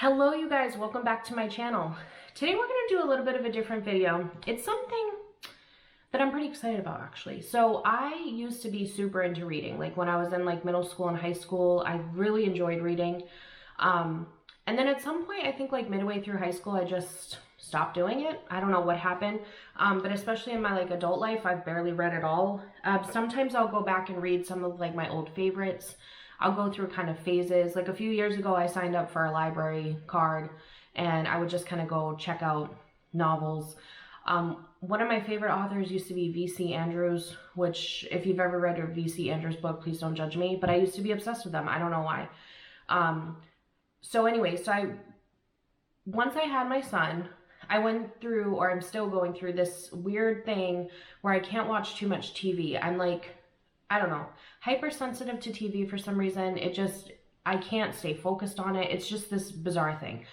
Hello you guys, welcome back to my channel. Today we're going to do a little bit of a different video. It's something that I'm pretty excited about actually. So I used to be super into reading. Like when I was in like middle school and high school, I really enjoyed reading. And then at some point, I think like midway through high school, I just stopped doing it. I don't know what happened, but especially in my like adult life, I've barely read at all. Sometimes I'll go back and read some of like my old favorites. I'll go through kind of phases. Like a few years ago, I signed up for a library card and I would just kind of go check out novels. One of my favorite authors used to be V.C. Andrews, which if you've ever read a V.C. Andrews book, please don't judge me, but I used to be obsessed with them. I don't know why. So anyway, once I had my son, I went through, or I'm still going through this weird thing where I can't watch too much TV. I'm like, I don't know, hypersensitive to TV for some reason. I can't stay focused on it. It's just this bizarre thing.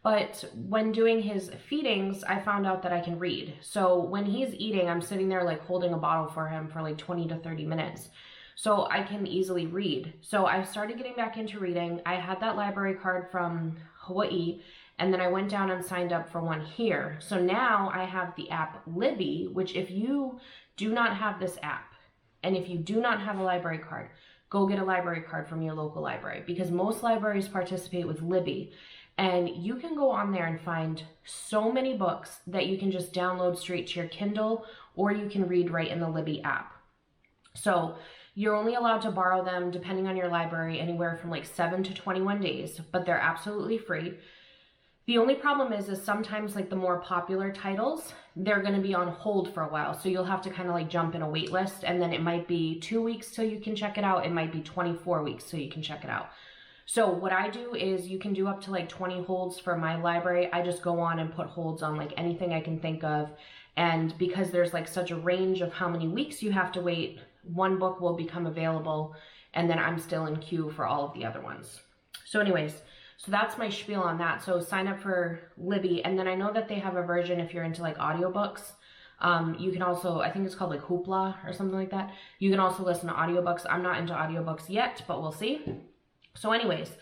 But when doing his feedings, I found out that I can read. So when he's eating, I'm sitting there like holding a bottle for him for like 20 to 30 minutes. So I can easily read. So I started getting back into reading. I had that library card from Hawaii, and then I went down and signed up for one here. So now I have the app Libby, which if you do not have this app, and if you do not have a library card, go get a library card from your local library, because most libraries participate with Libby. And you can go on there and find so many books that you can just download straight to your Kindle, or you can read right in the Libby app. So you're only allowed to borrow them, depending on your library, anywhere from like 7 to 21 days, but they're absolutely free. The only problem is sometimes like the more popular titles, they're going to be on hold for a while. So you'll have to kind of like jump in a wait list, and then it might be 2 weeks till you can check it out. It might be 24 weeks till you can check it out. So what I do is you can do up to like 20 holds for my library. I just go on and put holds on like anything I can think of. And because there's like such a range of how many weeks you have to wait, one book will become available and then I'm still in queue for all of the other ones. So anyways, so that's my spiel on that. So sign up for Libby, and then I know that they have a version if you're into like audiobooks. You can also, I think it's called like Hoopla or something like that. You can also listen to audiobooks. I'm not into audiobooks yet, but we'll see. So anyways,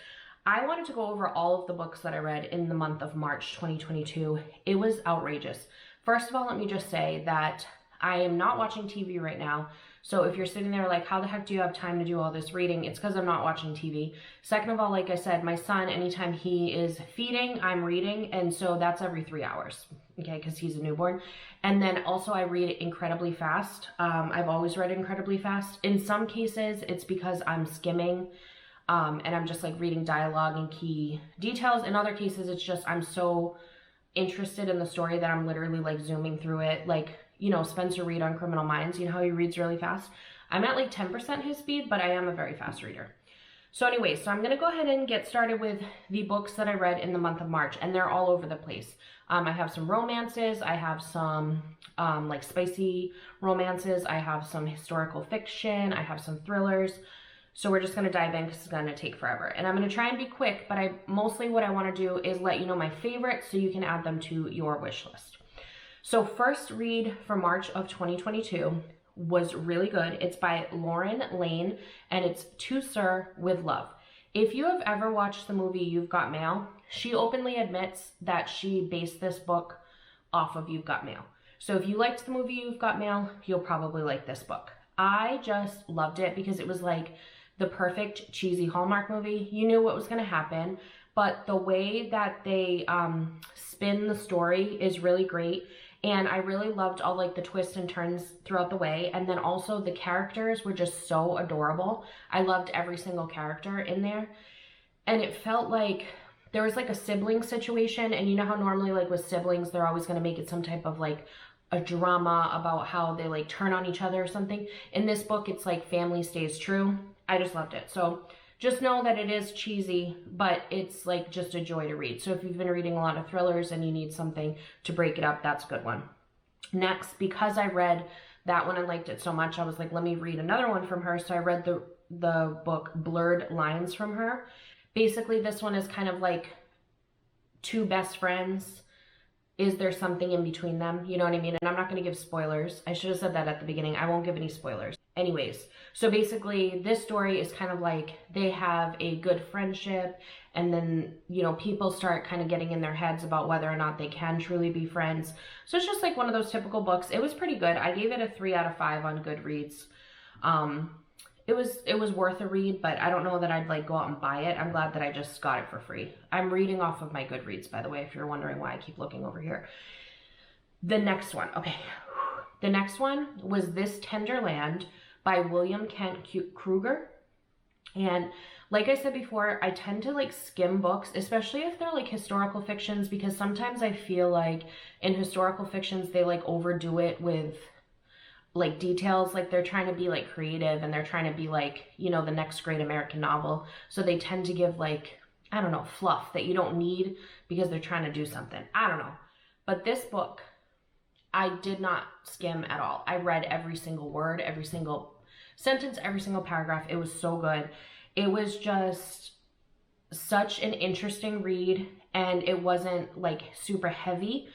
I wanted to go over all of the books that I read in the month of March 2022. It was outrageous. First of all, let me just say that I am not watching TV right now. So if you're sitting there like, how the heck do you have time to do all this reading? It's because I'm not watching TV. Second of all, like I said, my son, anytime he is feeding, I'm reading. And so that's every 3 hours, okay, because he's a newborn. And then also I read incredibly fast. I've always read incredibly fast. In some cases, it's because I'm skimming and I'm just like reading dialogue and key details. In other cases, it's just I'm so interested in the story that I'm literally like zooming through it. Like, you know, Spencer Reid on Criminal Minds, you know how he reads really fast? I'm at like 10% his speed, but I am a very fast reader. So anyways, so I'm going to go ahead and get started with the books that I read in the month of March, and they're all over the place. I have some romances, I have some like spicy romances, I have some historical fiction, I have some thrillers. So we're just going to dive in because it's going to take forever. And I'm going to try and be quick, but mostly what I want to do is let you know my favorites so you can add them to your wish list. So first read for March of 2022 was really good. It's by Lauren Lane, and it's To Sir with Love. If you have ever watched the movie You've Got Mail, she openly admits that she based this book off of You've Got Mail. So if you liked the movie You've Got Mail, you'll probably like this book. I just loved it because it was like the perfect cheesy Hallmark movie. You knew what was going to happen, but the way that they spin the story is really great. And I really loved all like the twists and turns throughout the way. And then also the characters were just so adorable. I loved every single character in there. And it felt like there was like a sibling situation. And you know how normally like with siblings, they're always going to make it some type of like a drama about how they like turn on each other or something. In this book, it's like family stays true. I just loved it. So just know that it is cheesy, but it's like just a joy to read. So if you've been reading a lot of thrillers and you need something to break it up, that's a good one. Next, because I read that one and liked it so much, I was like, let me read another one from her. So I read the book Blurred Lines from her. Basically, this one is kind of like two best friends. Is there something in between them? You know what I mean? And I'm not going to give spoilers. I should have said that at the beginning. I won't give any spoilers. anyways, so basically this story is kind of like they have a good friendship, and then, you know, people start kind of getting in their heads about whether or not they can truly be friends. So it's just like one of those typical books. It was pretty good. I gave it a 3 out of 5 on Goodreads. It was worth a read, but I don't know that I'd like go out and buy it. I'm glad that I just got it for free. I'm reading off of my Goodreads, by the way, if you're wondering why I keep looking over here. The next one, okay. The next one was This Tenderland by William Kent Kruger. And like I said before, I tend to like skim books, especially if they're like historical fictions, because sometimes I feel like in historical fictions, they like overdo it with like details, like they're trying to be like creative and they're trying to be like, you know, the next great American novel. So they tend to give like, I don't know, fluff that you don't need because they're trying to do something. I don't know. But this book, I did not skim at all. I read every single word, every single sentence, every single paragraph. It was so good. It was just such an interesting read, and it wasn't like super heavy.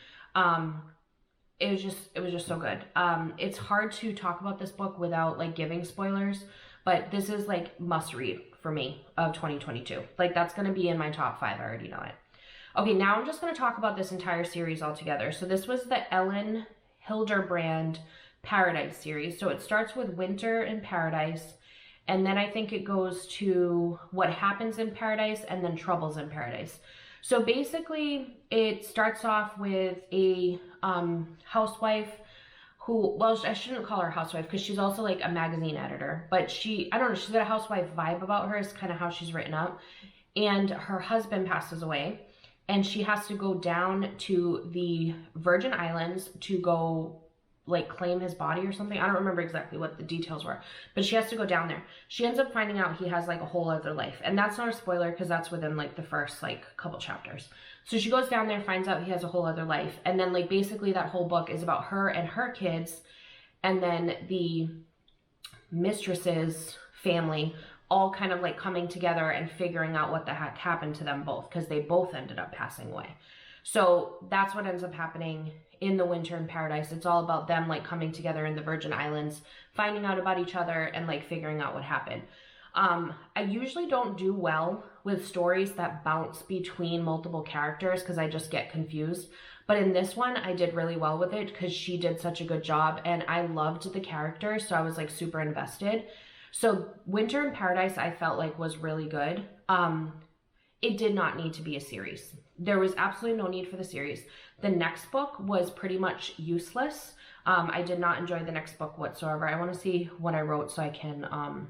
It was just so good. It's hard to talk about this book without like giving spoilers, but this is like must read for me of 2022. Like that's going to be in my top 5. I already know it. Okay, now I'm just going to talk about this entire series altogether. So this was the Ellen Hilderbrand Paradise series. So it starts with Winter in Paradise, and then I think it goes to What Happens in Paradise, and then Troubles in Paradise. So basically it starts off with a housewife who, well, I shouldn't call her housewife because she's also like a magazine editor, but I don't know, she's got a housewife vibe about her is kind of how she's written up. And her husband passes away, and she has to go down to the Virgin Islands to go like claim his body or something. I don't remember exactly what the details were, but she has to go down there. She ends up finding out he has like a whole other life, and that's not a spoiler because that's within like the first like couple chapters. So she goes down there, finds out he has a whole other life, and then like basically that whole book is about her and her kids, and then the mistress's family all kind of like coming together and figuring out what the heck happened to them both, because they both ended up passing away. So that's what ends up happening in the Winter in Paradise. It's all about them like coming together in the Virgin Islands, finding out about each other, and like figuring out what happened. I usually don't do well with stories that bounce between multiple characters because I just get confused. But in this one, I did really well with it because she did such a good job, and I loved the characters, so I was like super invested. So Winter in Paradise, I felt like was really good. It did not need to be a series. There was absolutely no need for the series. The next book was pretty much useless. I did not enjoy the next book whatsoever. I want to see what I wrote so I can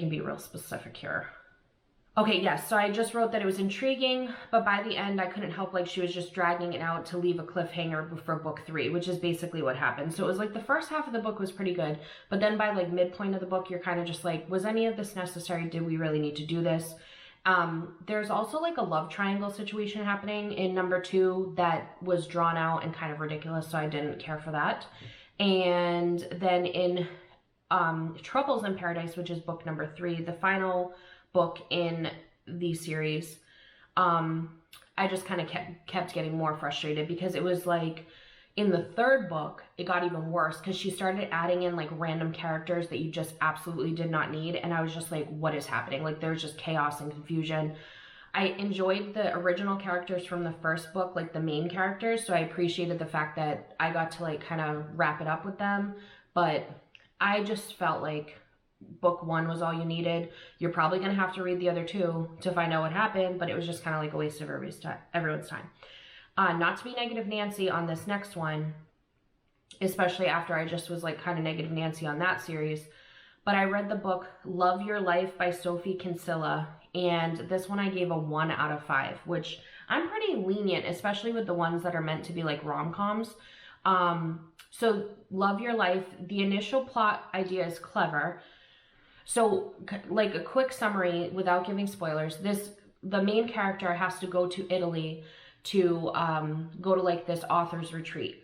be real specific here. Okay, yes, so I just wrote that it was intriguing, but by the end I couldn't help, like she was just dragging it out to leave a cliffhanger for book 3, which is basically what happened. So it was like the first half of the book was pretty good, but then by like midpoint of the book, you're kind of just like, was any of this necessary? Did we really need to do this? There's also like a love triangle situation happening in number 2 that was drawn out and kind of ridiculous, so I didn't care for that. And then in Troubles in Paradise, which is book number 3, the final book in the series, I just kind of kept getting more frustrated because it was like in the 3rd book, it got even worse because she started adding in like random characters that you just absolutely did not need. And I was just like, what is happening? Like there's just chaos and confusion. I enjoyed the original characters from the 1st book, like the main characters. So I appreciated the fact that I got to like kind of wrap it up with them. But I just felt like book 1 was all you needed. You're probably going to have to read the other 2 to find out what happened, but it was just kind of like a waste of everyone's time. Not to be negative Nancy on this next one, especially after I just was like kind of negative Nancy on that series, but I read the book Love Your Life by Sophie Kinsella, and this one I gave a 1 out of 5, which I'm pretty lenient, especially with the ones that are meant to be like rom-coms. So Love Your Life, the initial plot idea is clever. So like a quick summary without giving spoilers, the main character has to go to Italy to go to like this author's retreat.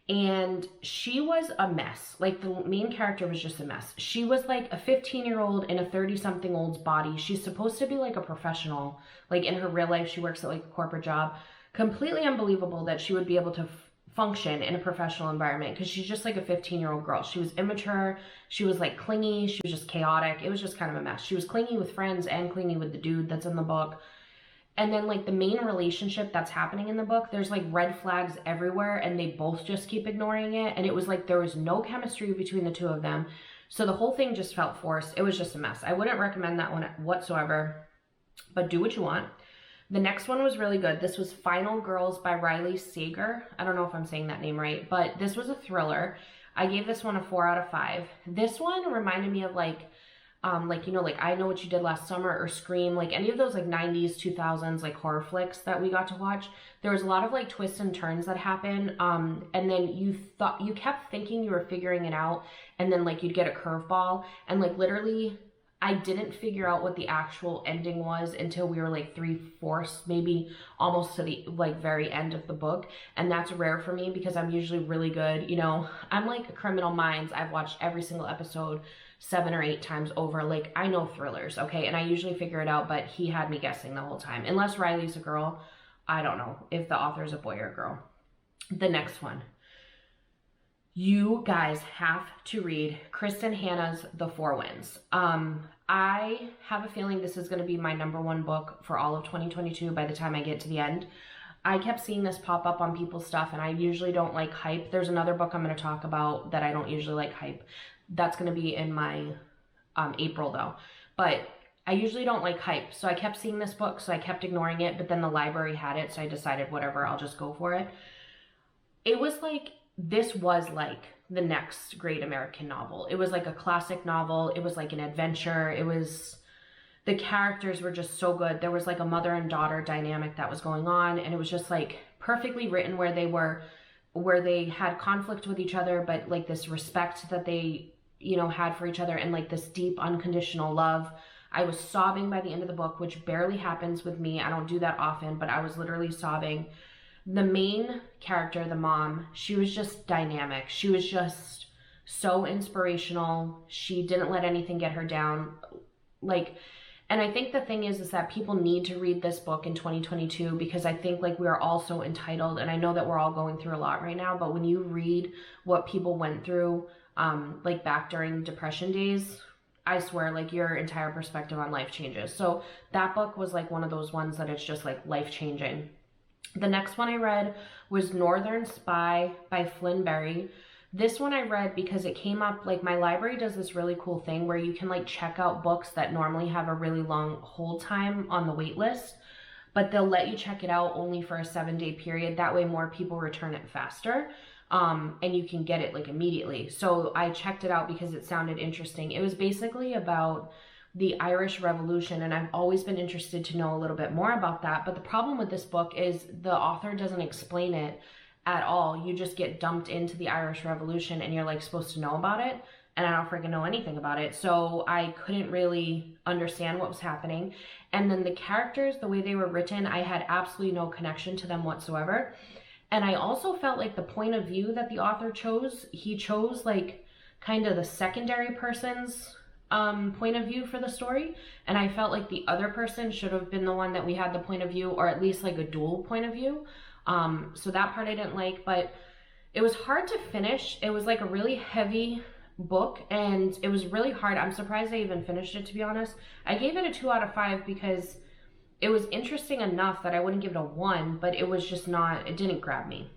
And she was a mess. Like the main character was just a mess. She was like a 15-year-old in a 30-something-old's body. She's supposed to be like a professional. Like in her real life, she works at like a corporate job. Completely unbelievable that she would be able to function in a professional environment because she's just like a 15-year-old girl. She was immature, she was like clingy, she was just chaotic. It was just kind of a mess. She was clingy with friends and clingy with the dude that's in the book. And then like the main relationship that's happening in the book, there's like red flags everywhere and they both just keep ignoring it. And it was like there was no chemistry between the two of them. So the whole thing just felt forced. It was just a mess. I wouldn't recommend that one whatsoever, but do what you want. The next one was really good. This was Final Girls by Riley Sager. I don't know if I'm saying that name right, but this was a thriller. I gave this one a 4 out of 5. This one reminded me of like you know, like I Know What You Did Last Summer or Scream, like any of those like 90s, 2000s, like horror flicks that we got to watch. There was a lot of like twists and turns that happened. And then you kept thinking you were figuring it out, and then like you'd get a curveball, and like literally I didn't figure out what the actual ending was until we were like 3/4, maybe almost to the like very end of the book. And that's rare for me because I'm usually really good. You know, I'm like Criminal Minds. I've watched every single episode 7 or 8 times over. Like I know thrillers, okay? And I usually figure it out, but he had me guessing the whole time. Unless Riley's a girl, I don't know if the author's a boy or a girl. The next one. You guys have to read Kristen Hanna's The Four Winds. I have a feeling this is going to be my #1 book for all of 2022 by the time I get to the end. I kept seeing this pop up on people's stuff, and I usually don't like hype. There's another book I'm going to talk about that I don't usually like hype. That's going to be in my April though. But I usually don't like hype. So I kept seeing this book, so I kept ignoring it. But then the library had it, so I decided whatever, I'll just go for it. It was like, this was like the next great American novel. It was like a classic novel. It was like an adventure. It was, the characters were just so good. There was like a mother and daughter dynamic that was going on. And it was just like perfectly written where they had conflict with each other, but like this respect that they, you know, had for each other, and like this deep unconditional love. I was sobbing by the end of the book, which barely happens with me. I don't do that often, but I was literally sobbing. The main character, the mom, she was just dynamic. She was just so inspirational. She didn't let anything get her down. Like, and I think the thing is that people need to read this book in 2022 because I think like we are all so entitled, and I know that we're all going through a lot right now, but when you read what people went through, like back during Depression days, I swear like your entire perspective on life changes. So that book was like one of those ones that it's just like life changing. The next one I read was Northern Spy by Flynn Berry. This one I read because it came up, like my library does this really cool thing where you can like check out books that normally have a really long hold time on the wait list, but they'll let you check it out only for a 7-day period. That way more people return it faster, and you can get it like immediately. So I checked it out because it sounded interesting. It was basically about the Irish Revolution, and I've always been interested to know a little bit more about that. But the problem with this book is the author doesn't explain it at all. You just get dumped into the Irish Revolution and you're like supposed to know about it, and I don't freaking know anything about it. So I couldn't really understand what was happening. And then the characters, the way they were written, I had absolutely no connection to them whatsoever. And I also felt like the point of view that the author chose, he chose like kind of the secondary person's point of view for the story, and I felt like the other person should have been the one that we had the point of view, or at least like a dual point of view. So that part I didn't like, but it was hard to finish. It was like a really heavy book, and it was really hard. I'm surprised I even finished it, to be honest. I gave it a 2 out of 5 because it was interesting enough that I wouldn't give it a 1, but it was just not, it didn't grab me.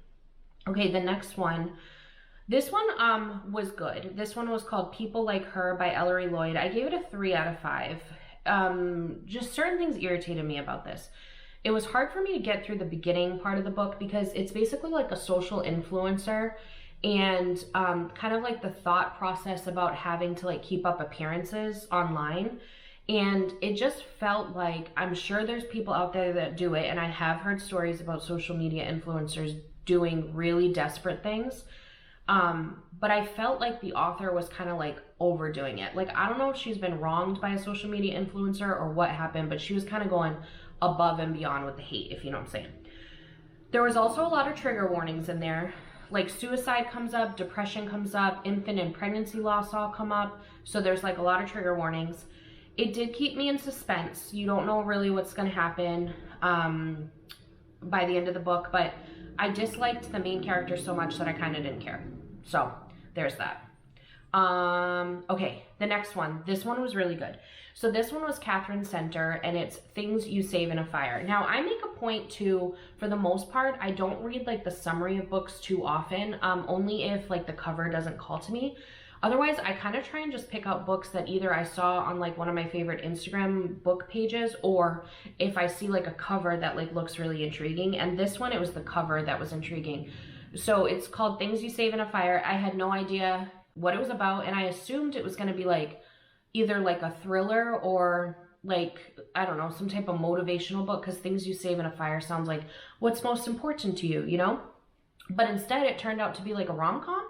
Okay, the next one. This one was good. This one was called People Like Her by Ellery Lloyd. I gave it a 3 out of 5. Just certain things irritated me about this. It was hard for me to get through the beginning part of the book because it's basically like a social influencer, and kind of like the thought process about having to like keep up appearances online. And it just felt like, I'm sure there's people out there that do it, and I have heard stories about social media influencers doing really desperate things. But I felt like the author was kind of like overdoing it. Like, I don't know if she's been wronged by a social media influencer or what happened, but she was kind of going above and beyond with the hate, if you know what I'm saying. There was also a lot of trigger warnings in there. Like suicide comes up, depression comes up, infant and pregnancy loss all come up. So there's like a lot of trigger warnings. It did keep me in suspense. You don't know really what's going to happen by the end of the book, but I disliked the main character so much that I kind of didn't care. So there's that. Okay, the next one. This one was really good. So this one was Catherine Center, and it's Things You Save in a Fire. Now, I make a point to, for the most part, I don't read like the summary of books too often, only if like the cover doesn't call to me. Otherwise, I kind of try and just pick out books that either I saw on like one of my favorite Instagram book pages, or if I see like a cover that like looks really intriguing. And this one, it was the cover that was intriguing. So it's called Things You Save in a Fire. I had no idea what it was about, and I assumed it was going to be like either like a thriller or like, I don't know, some type of motivational book, because Things You Save in a Fire sounds like what's most important to you, you know? But instead it turned out to be like a rom-com,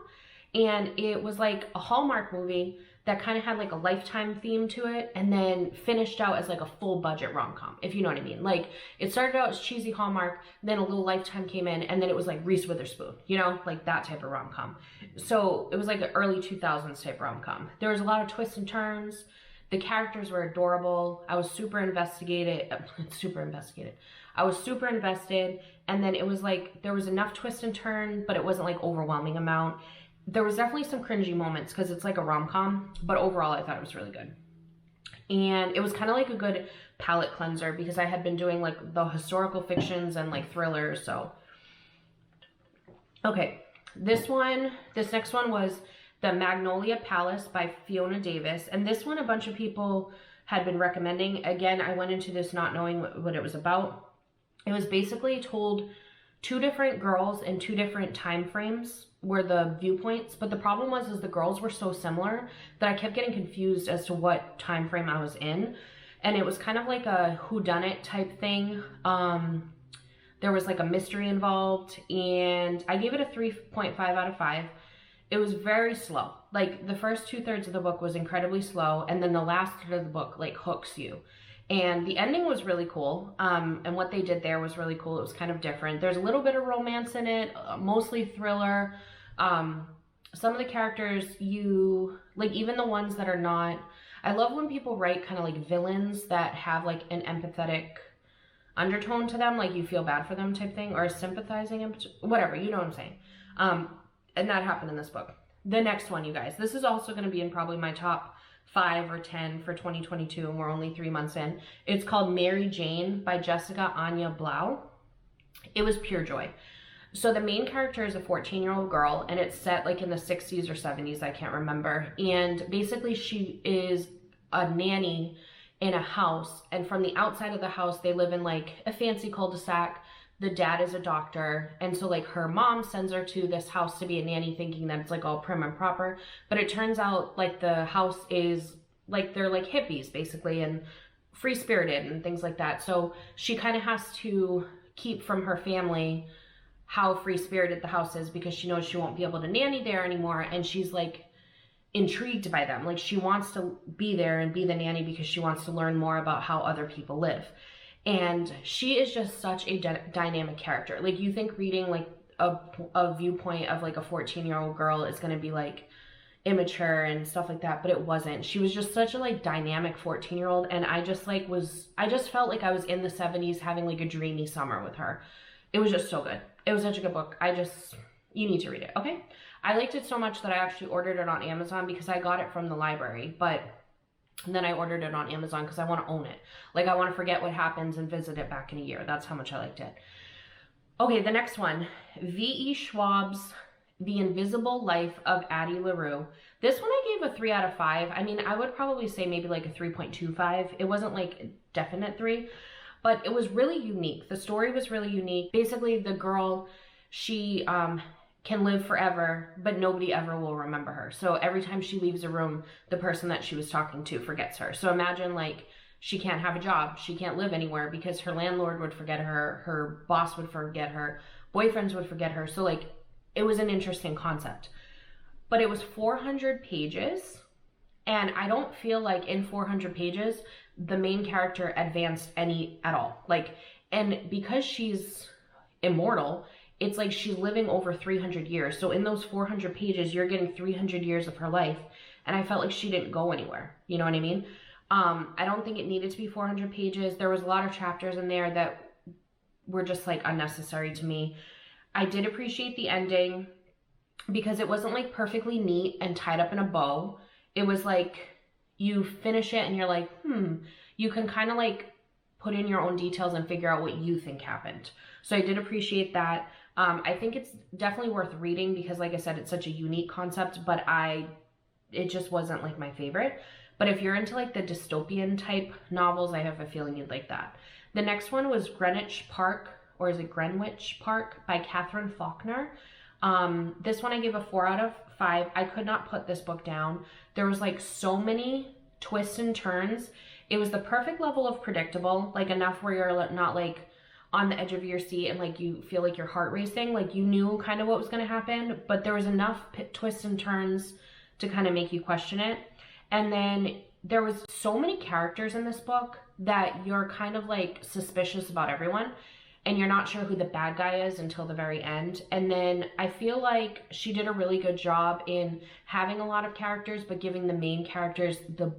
and it was like a Hallmark movie that kind of had like a Lifetime theme to it, and then finished out as like a full budget rom-com, if you know what I mean. Like, it started out as cheesy Hallmark, then a little Lifetime came in, and then it was like Reese Witherspoon, you know, like that type of rom-com. So it was like an early 2000s type rom-com. There was a lot of twists and turns. The characters were adorable. I was super invested. I was super invested, and then it was like there was enough twist and turn, but it wasn't like overwhelming amount. There was definitely some cringy moments because it's like a rom-com, but overall I thought it was really good. And it was kind of like a good palate cleanser because I had been doing like the historical fictions and like thrillers, so. Okay, this next one was The Magnolia Palace by Fiona Davis. And this one a bunch of people had been recommending. Again, I went into this not knowing what it was about. It was basically told two different girls in two different time frames were the viewpoints, but the problem was the girls were so similar that I kept getting confused as to what time frame I was in. And it was kind of like a whodunit type thing. There was like a mystery involved, and I gave it a 3.5 out of 5. It was very slow. Like, the first 2/3 of the book was incredibly slow, and then the last third of the book like hooks you. And the ending was really cool, and what they did there was really cool. It was kind of different. There's a little bit of romance in it, mostly thriller. Some of the characters, like, even the ones that are not, I love when people write kind of like villains that have like an empathetic undertone to them, like you feel bad for them type thing, or sympathizing, whatever, you know what I'm saying. And that happened in this book. The next one, you guys, this is also going to be in probably my top 5 or 10 for 2022, and we're only 3 months in. It's called Mary Jane by Jessica Anya Blau. It was pure joy. So the main character is a 14-year-old girl, and it's set like in the 60s or 70s, I can't remember. And basically she is a nanny in a house, and from the outside of the house, they live in like a fancy cul-de-sac. The dad is a doctor, and so like her mom sends her to this house to be a nanny, thinking that it's like all prim and proper, but it turns out like the house is like, they're like hippies basically, and free-spirited and things like that. So she kind of has to keep from her family how free-spirited the house is, because she knows she won't be able to nanny there anymore, and she's like intrigued by them. Like, she wants to be there and be the nanny because she wants to learn more about how other people live. And she is just such a dynamic character. Like, you think reading like a viewpoint of like a 14-year-old girl is going to be like immature and stuff like that, but it wasn't. She was just such a like dynamic 14-year-old, and I just felt like I was in the 70s having like a dreamy summer with her. It was just so good. It was such a good book. You need to read it, okay? I liked it so much that I actually ordered it on Amazon because I got it from the library, but then I ordered it on Amazon because I want to own it. Like, I want to forget what happens and visit it back in a year. That's how much I liked it. Okay, the next one, V.E. Schwab's The Invisible Life of Addie LaRue. This one I gave a 3 out of 5. I mean, I would probably say maybe like a 3.25. It wasn't like a definite 3, but it was really unique. The story was really unique. Basically, the girl, she can live forever, but nobody ever will remember her. So every time she leaves a room, the person that she was talking to forgets her. So imagine like she can't have a job, she can't live anywhere because her landlord would forget her, her boss would forget her, boyfriends would forget her. So like, it was an interesting concept. But it was 400 pages, and I don't feel like in 400 pages the main character advanced any at all. Like, and because she's immortal, it's like she's living over 300 years. So in those 400 pages, you're getting 300 years of her life. And I felt like she didn't go anywhere. You know what I mean? I don't think it needed to be 400 pages. There was a lot of chapters in there that were just like unnecessary to me. I did appreciate the ending because it wasn't like perfectly neat and tied up in a bow. It was like you finish it and you're like, you can kind of like put in your own details and figure out what you think happened. So I did appreciate that. I think it's definitely worth reading because, like I said, it's such a unique concept, but it just wasn't like my favorite. But if you're into like the dystopian type novels, I have a feeling you'd like that. The next one was Greenwich Park, or is it Greenwich Park, by Catherine Faulkner. This one I gave a 4 out of 5. I could not put this book down. There was like so many twists and turns. It was the perfect level of predictable, like enough where you're not like on the edge of your seat and like you feel like your heart racing. Like you knew kind of what was going to happen, but there was enough twists and turns to kind of make you question it. And then there was so many characters in this book that you're kind of like suspicious about everyone and you're not sure who the bad guy is until the very end. And then I feel like she did a really good job in having a lot of characters, but giving the main characters the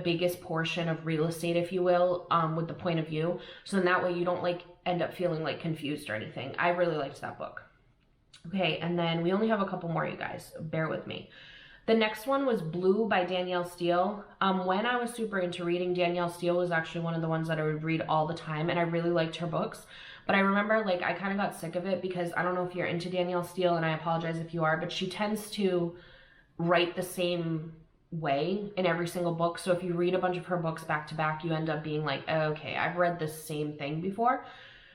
biggest portion of real estate, if you will, with the point of view. So in that way you don't like end up feeling like confused or anything. I really liked that book. Okay, and then we only have a couple more, you guys. Bear with me. The next one was Blue by Danielle Steele. When I was super into reading, Danielle Steele was actually one of the ones that I would read all the time, and I really liked her books. But I remember like I kind of got sick of it because I don't know if you're into Danielle Steele, and I apologize if you are, but she tends to write the same way in every single book. So if you read a bunch of her books back to back, you end up being like, oh, okay, I've read the same thing before.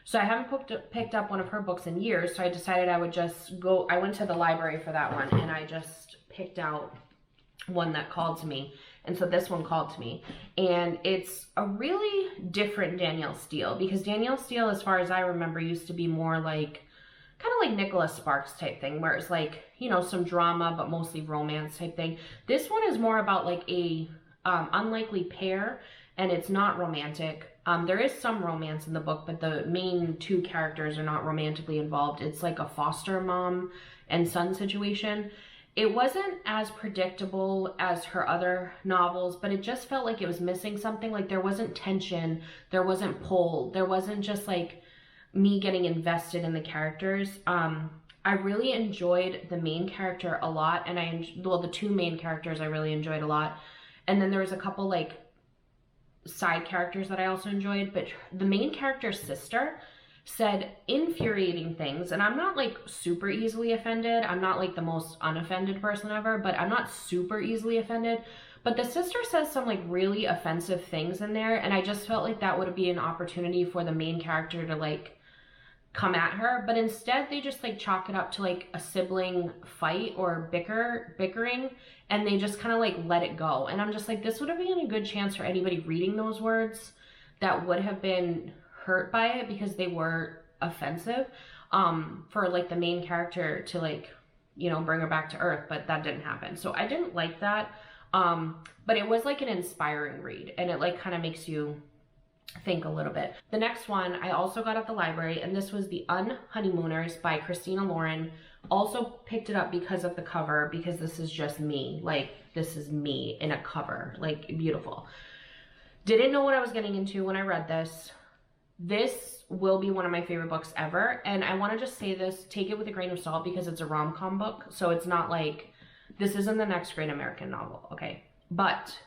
So I haven't picked up one of her books in years, so I decided I would just go. I went to the library for that one, and I just picked out one that called to me. And so this one called to me. And it's a really different Danielle Steele, because Danielle Steele, as far as I remember, used to be more like, kind of like Nicholas Sparks type thing, where it's like, you know, some drama, but mostly romance type thing. This one is more about like a unlikely pair, and it's not romantic. There is some romance in the book, but the main two characters are not romantically involved. It's like a foster mom and son situation. It wasn't as predictable as her other novels, but it just felt like it was missing something. Like there wasn't tension, there wasn't pull, there wasn't just like me getting invested in the characters. I really enjoyed the main character a lot, and the two main characters I really enjoyed a lot. And then there was a couple like side characters that I also enjoyed, but the main character's sister said infuriating things, and I'm not like super easily offended. I'm not like the most unoffended person ever, but I'm not super easily offended. But the sister says some like really offensive things in there, and I just felt like that would be an opportunity for the main character to like come at her, but instead they just like chalk it up to like a sibling fight or bickering, and they just kind of like let it go. And I'm just like, this would have been a good chance for anybody reading those words that would have been hurt by it because they were offensive, for like the main character to like, you know, bring her back to earth, but that didn't happen. So I didn't like that, but it was like an inspiring read, and it like kind of makes you think a little bit. The next one I also got at the library, and this was the Unhoneymooners by Christina Lauren. Also picked it up because of the cover, because this is just me. Like, this is me in a cover, like beautiful. Didn't know what I was getting into when I read this. This will be one of my favorite books ever, and I want to just say this, take it with a grain of salt, because it's a rom-com book, so it's not like, this isn't the next great American novel, okay? But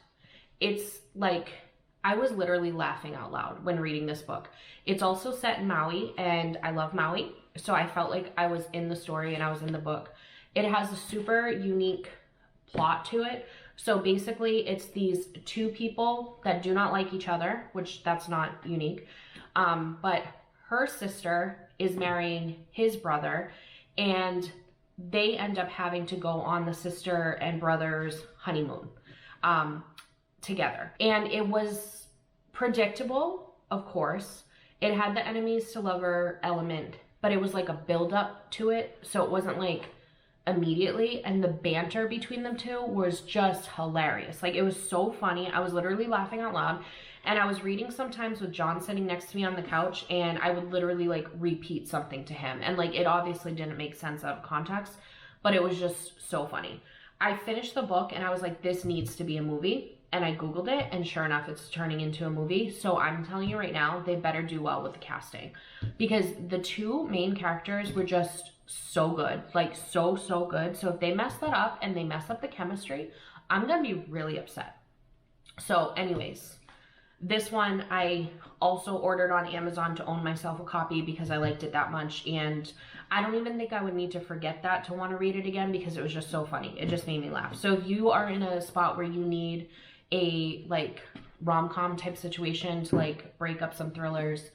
it's like, I was literally laughing out loud when reading this book. It's also set in Maui, and I love Maui, so I felt like I was in the story and I was in the book. It has a super unique plot to it. So basically, it's these two people that do not like each other, which that's not unique. But her sister is marrying his brother, and they end up having to go on the sister and brother's honeymoon together. And it was predictable, of course. It had the enemies to lover element, but it was like a build up to it. So it wasn't like immediately, and the banter between them two was just hilarious. Like, it was so funny. I was literally laughing out loud, and I was reading sometimes with John sitting next to me on the couch, and I would literally like repeat something to him, and like it obviously didn't make sense out of context, but it was just so funny. I finished the book and I was like, this needs to be a movie, and I Googled it, and sure enough, it's turning into a movie. So I'm telling you right now, they better do well with the casting, because the two main characters were just so good, like so good. So if they mess that up and they mess up the chemistry, I'm gonna be really upset. So anyways, this one I also ordered on Amazon to own myself a copy because I liked it that much, and I don't even think I would need to forget that to want to read it again, because it was just so funny. It just made me laugh. So if you are in a spot where you need a like rom-com type situation to like break up some thrillers,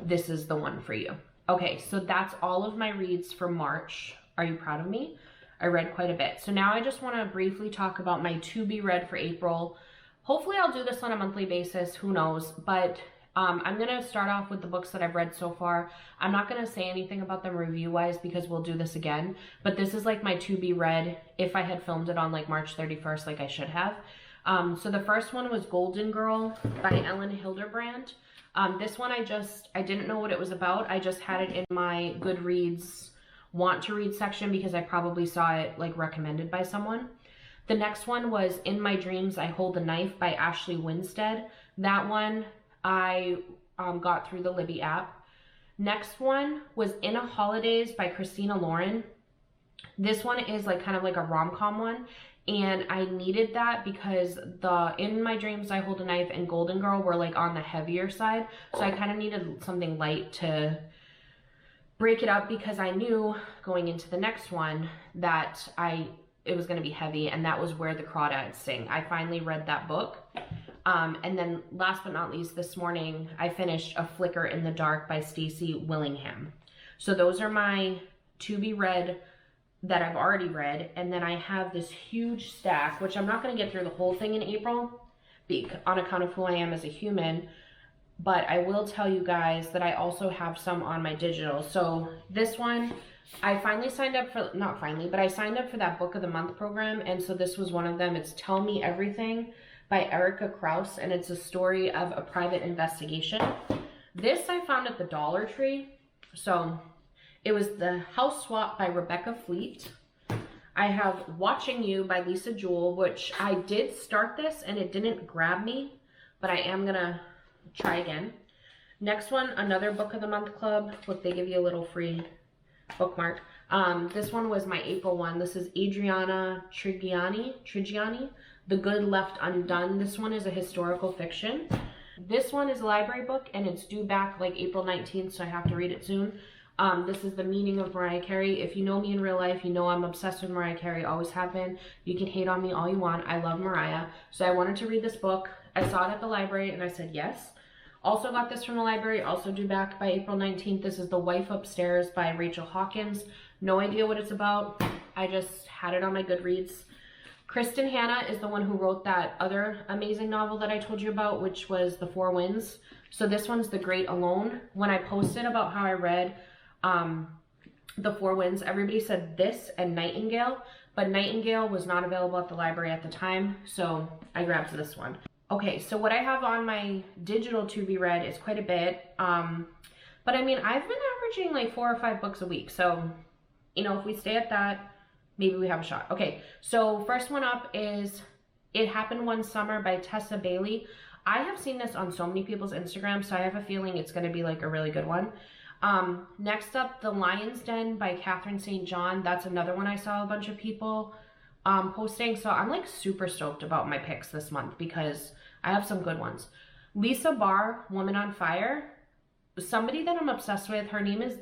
this is the one for you. Okay, so that's all of my reads for March. Are you proud of me? I read quite a bit. So now I just want to briefly talk about my to be read for April. Hopefully I'll do this on a monthly basis, who knows, but I'm going to start off with the books that I've read so far. I'm not going to say anything about them review-wise because we'll do this again, but this is like my to be read if I had filmed it on like March 31st like I should have. So the first one was Golden Girl by Ellen Hilderbrand. This one I didn't know what it was about. I just had it in my Goodreads want to read section because I probably saw it like recommended by someone. The next one was In My Dreams I Hold the Knife by Ashley Winstead. That one I got through the Libby app. Next one was In a Holidays by Christina Lauren. This one is like kind of like a rom-com one, and I needed that because the In My Dreams I Hold a Knife and Golden Girl were like on the heavier side, so I kind of needed something light to break it up, because I knew going into the next one that it was going to be heavy, and that was Where the Crawdads Sing. I finally read that book. And then last but not least, this morning I finished A Flicker in the Dark by Stacey Willingham. So those are my to be read that I've already read, and then I have this huge stack, which I'm not going to get through the whole thing in April on account of who I am as a human, but I will tell you guys that I also have some on my digital. So this one, I finally signed up for, not finally, but I signed up for that Book of the Month program, and so this was one of them. It's Tell Me Everything by Erica Krause, and it's a story of a private investigation. This I found at the Dollar Tree. So it was The House Swap by Rebecca Fleet. I have Watching You by Lisa Jewell, which I did start this and it didn't grab me, but I am gonna try again. Next one, another Book of the Month club. Look, they give you a little free bookmark. This one was my April one. This is Adriana Trigiani, The Good Left Undone. This one is a historical fiction. This one is a library book, and it's due back like April 19th, so I have to read it soon. This is The Meaning of Mariah Carey. If you know me in real life, you know I'm obsessed with Mariah Carey, always have been. You can hate on me all you want. I love Mariah. So I wanted to read this book. I saw it at the library, and I said yes. Also got this from the library, also due back by April 19th. This is The Wife Upstairs by Rachel Hawkins. No idea what it's about. I just had it on my Goodreads. Kristen Hanna is the one who wrote that other amazing novel that I told you about, which was The Four Winds. So this one's The Great Alone. When I posted about how I read The Four Winds, everybody said this and Nightingale, but Nightingale was not available at the library at the time, so I grabbed this one. Okay, so what I have on my digital to be read is quite a bit, but I mean, I've been averaging like 4 or 5 books a week, so, you know, if we stay at that, maybe we have a shot. Okay, so first one up is It Happened One Summer by Tessa Bailey. I have seen this on so many people's Instagram, so I have a feeling it's going to be like a really good one. Next up, The Lion's Den by Catherine St. John. That's another one I saw a bunch of people posting, so I'm like super stoked about my picks this month because I have some good ones. Lisa Barr, Woman on Fire. Somebody that I'm obsessed with, her name is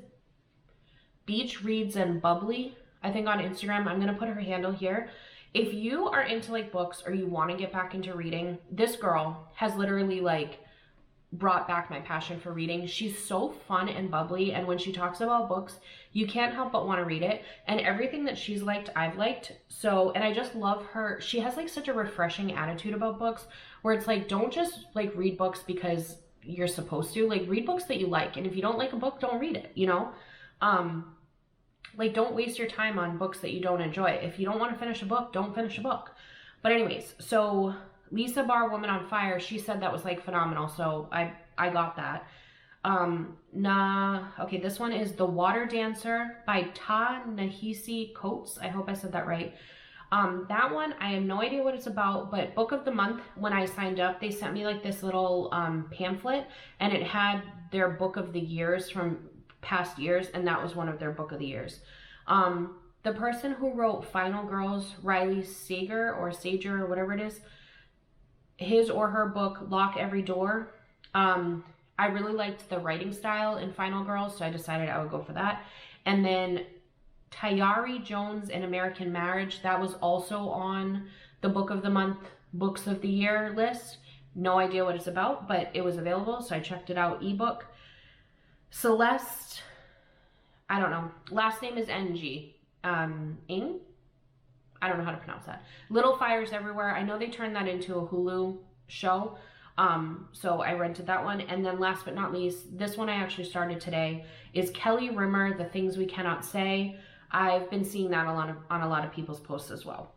Beach Reads and Bubbly, I think, on Instagram. I'm going to put her handle here. If you are into like books or you want to get back into reading, this girl has literally like brought back my passion for reading. She's so fun and bubbly, and when she talks about books, you can't help but want to read it, and everything that she's liked, I've liked. So, and I just love her. She has like such a refreshing attitude about books, where it's like, don't just like read books because you're supposed to. Like, read books that you like, and if you don't like a book, don't read it, you know? Like, don't waste your time on books that you don't enjoy. If you don't want to finish a book, don't finish a book. But anyways, so Lisa Barr, Woman on Fire, she said that was like phenomenal, so I got that. Okay, this one is The Water Dancer by Ta-Nehisi Coates. I hope I said that right. That one, I have no idea what it's about, but book of the month, when I signed up, they sent me like this little pamphlet, and it had their book of the years from past years, and that was one of their book of the years. The person who wrote Final Girls, Riley Sager or whatever it is, his or her book, Lock Every Door. I really liked the writing style in Final Girls, so I decided I would go for that. And then Tayari Jones in American Marriage, that was also on the book of the month, books of the year list. No idea what it's about, but it was available, so I checked it out, ebook. Celeste, I don't know, last name is NG. Ing? I don't know how to pronounce that. Little Fires Everywhere. I know they turned that into a Hulu show, so I rented that one. And then last but not least, this one I actually started today, is Kelly Rimmer, The Things We Cannot Say. I've been seeing that on a lot of people's posts as well.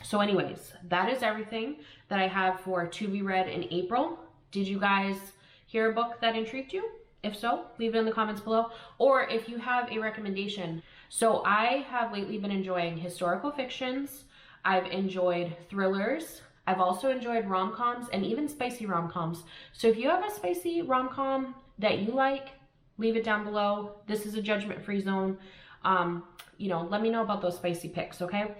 So anyways, that is everything that I have for to be read in April. Did you guys hear a book that intrigued you? If so, leave it in the comments below. Or if you have a recommendation. So I have lately been enjoying historical fictions. I've enjoyed thrillers. I've also enjoyed rom-coms and even spicy rom-coms. So if you have a spicy rom-com that you like, leave it down below. This is a judgment-free zone. You know, let me know about those spicy picks, okay?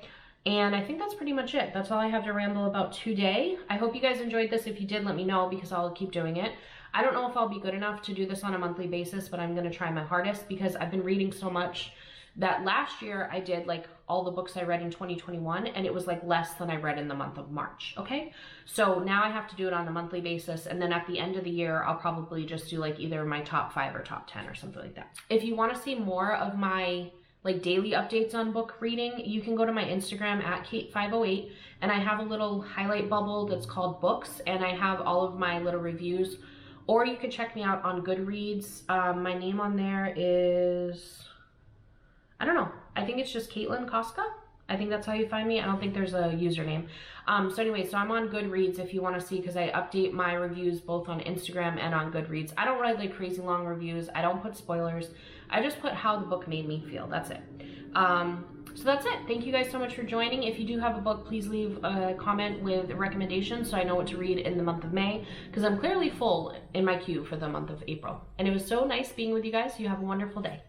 And I think that's pretty much it. That's all I have to ramble about today. I hope you guys enjoyed this. If you did, let me know because I'll keep doing it. I don't know if I'll be good enough to do this on a monthly basis, but I'm going to try my hardest because I've been reading so much that last year I did like all the books I read in 2021 and it was like less than I read in the month of March, okay? So now I have to do it on a monthly basis, and then at the end of the year I'll probably just do like either my top 5 or top 10 or something like that. If you want to see more of my like daily updates on book reading, you can go to my Instagram at Kate508, and I have a little highlight bubble that's called books, and I have all of my little reviews. Or you can check me out on Goodreads. My name on there is, I don't know, I think it's just Caitlin Koska. I think that's how you find me. I don't think there's a username. So anyway, so I'm on Goodreads if you want to see, because I update my reviews both on Instagram and on Goodreads. I don't write like crazy long reviews. I don't put spoilers. I just put how the book made me feel. That's it. So that's it. Thank you guys so much for joining. If you do have a book, please leave a comment with recommendations so I know what to read in the month of May, because I'm clearly full in my queue for the month of April. And it was so nice being with you guys. You have a wonderful day.